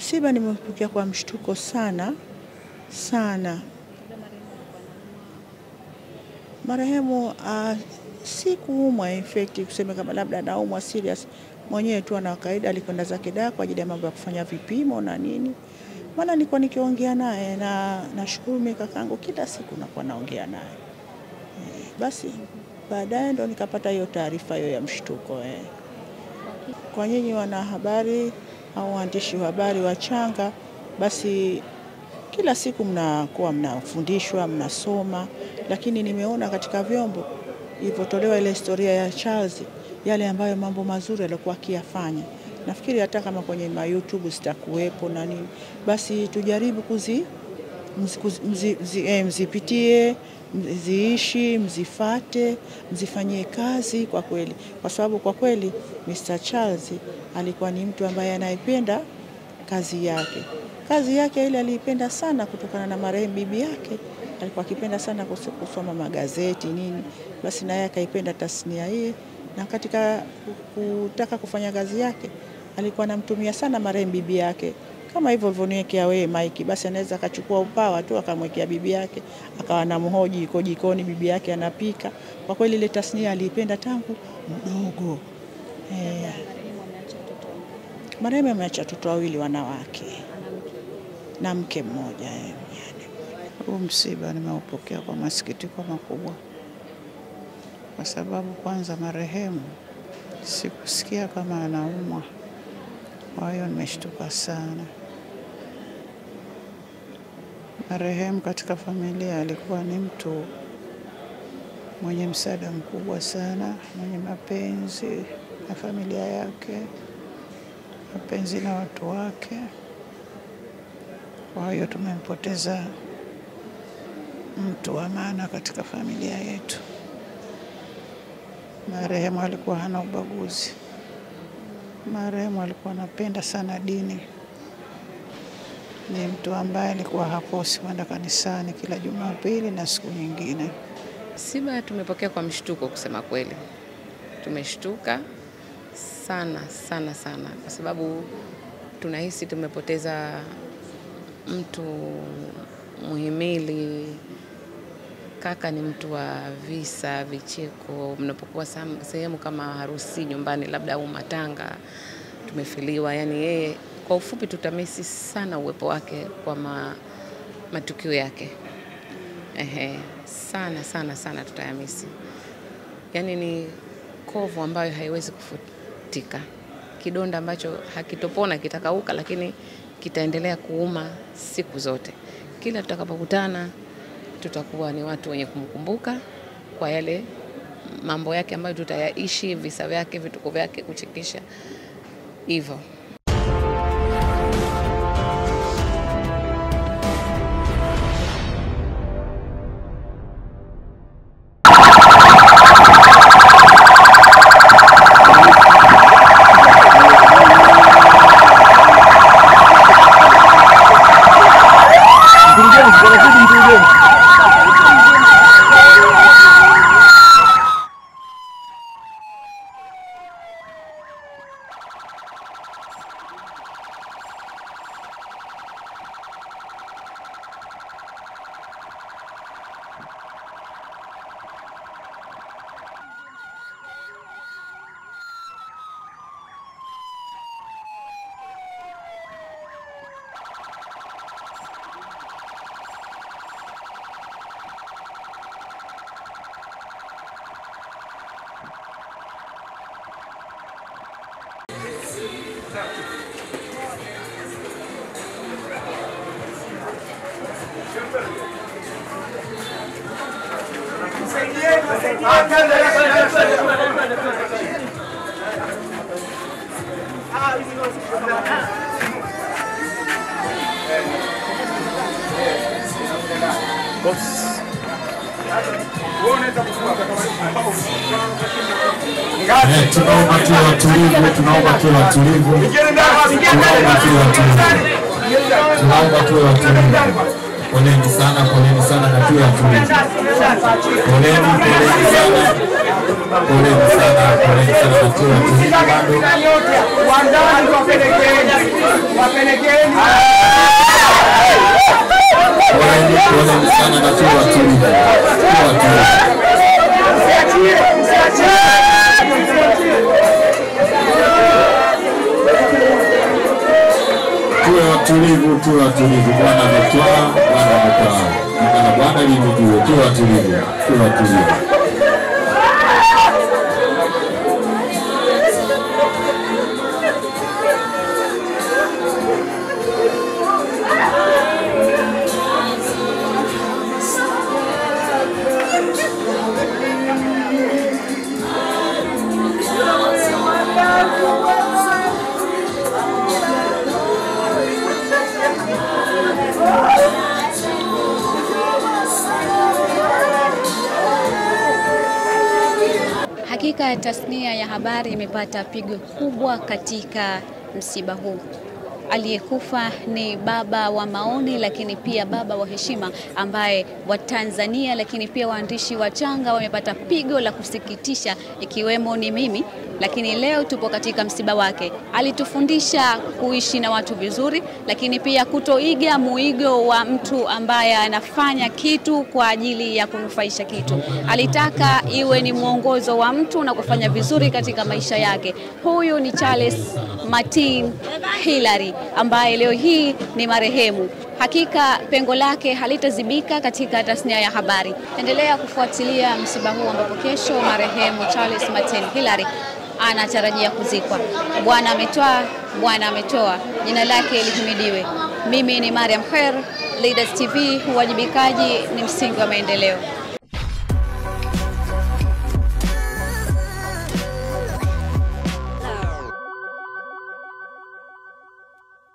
Msiba nimepokea kwa mshtuko sana sana. Marehemu si kuumwa effect kusema kama labda anaumwa serious. Mwenyewe tu ana kawaida alikwenda zake dawa kwa ajili ya mambo ya kufanya vipimo na nini. Maana nilikuwa nikiongea naye na nashukuru mimi kakangu kila siku nakuwa naongea naye. Basi baadaye ndo nikapata hiyo taarifa hiyo ya mshtuko. Kwa nyinyi wanahabari au waandishi wa habari wachanga, basi kila siku mnakuwa mnafundishwa, mnasoma, lakini nimeona katika vyombo ilipotolewa ile historia ya Charles, yale ambayo mambo mazuri alikuwa akiyafanya. Nafikiri hata kama kwenye YouTube zitakuwepo na nini, basi tujaribu mzipitie, mziishi, mzifate, mzifanyie kazi kwa kweli. Kwa sababu kwa kweli Mr. Charles alikuwa ni mtu ambaye anaipenda kazi yake. Kazi yake ile aliipenda sana kutokana na marehemu bibi yake. Alikuwa akipenda sana kusoma magazeti nini. Basi naye akaipenda tasnia hii, na katika kutaka kufanya kazi yake alikuwa anamtumia sana marehemu bibi yake. Kama hivyo ulivyoniwekea wewe Mike, basi anaweza akachukua upawa tu akamwekea bibi yake, akawa anamhoji yuko jikoni bibi yake anapika. Kwa kweli ile tasnia aliipenda tangu mdogo. Marehemu ameacha watoto wawili wanawake na mke mmoja. Huu msiba nimeupokea kwa masikitiko makubwa, kwa sababu kwanza marehemu sikusikia kama anaumwa. Kwa hiyo nimeshtuka sana. Marehemu katika familia alikuwa ni mtu mwenye msaada mkubwa sana, mwenye mapenzi na familia yake, mapenzi na watu wake. Kwa hiyo tumempoteza mtu wa maana katika familia yetu. Marehemu alikuwa hana ubaguzi. Marehemu alikuwa anapenda sana dini. Ni mtu ambaye alikuwa hakosi kwenda kanisani kila Jumapili na siku nyingine. Msiba tumepokea kwa mshtuko kusema kweli. Tumeshtuka sana sana sana kwa sababu tunahisi tumepoteza mtu muhimili. Kaka ni mtu wa visa, vicheko, mnapokuwa sehemu kama harusi nyumbani labda au matanga, tumefiliwa. Yani yeye kwa ufupi tutamisi sana uwepo wake kwa matukio yake. Sana sana sana tutayamisi. Yani ni kovu ambayo haiwezi kufutika. Kidonda ambacho hakitopona kitakauka, lakini kitaendelea kuuma siku zote. Kila tutakapokutana tutakuwa ni watu wenye kumkumbuka kwa yale mambo yake ambayo tutayaishi, visa vyake, vituko vyake, kuchekesha hivyo. Tunaomba tuwe watulivu. Poleni sana na tuwe watulivu. Poleni sana. Poleni sana na tuwe tulivu bado. Wandani wapelekeni. Poleni sana na tuwe tulivu. Tuwe watulivu. Bwana ametoa, Bwana ametoa. Bwana limjue, tuwe watulivu. Hakika tasnia ya habari imepata pigo kubwa katika msiba huu. Aliyekufa ni baba wa maoni, lakini pia baba wa heshima, ambaye Watanzania lakini pia waandishi wachanga wamepata pigo la kusikitisha, ikiwemo ni mimi. Lakini leo tupo katika msiba wake. Alitufundisha kuishi na watu vizuri, lakini pia kutoiga muigo wa mtu ambaye anafanya kitu kwa ajili ya kunufaisha kitu. Alitaka iwe ni mwongozo wa mtu na kufanya vizuri katika maisha yake. Huyu ni Charles Martin Hilary, ambaye leo hii ni marehemu. Hakika pengo lake halitazibika katika tasnia ya habari. Endelea kufuatilia msiba huu, ambapo kesho marehemu Charles Martin Hilary anatarajia kuzikwa. Bwana ametoa, Bwana ametoa. Jina lake lihimidiwe. Mimi ni Mariam Khair, Leaders TV, uwajibikaji ni msingi wa maendeleo.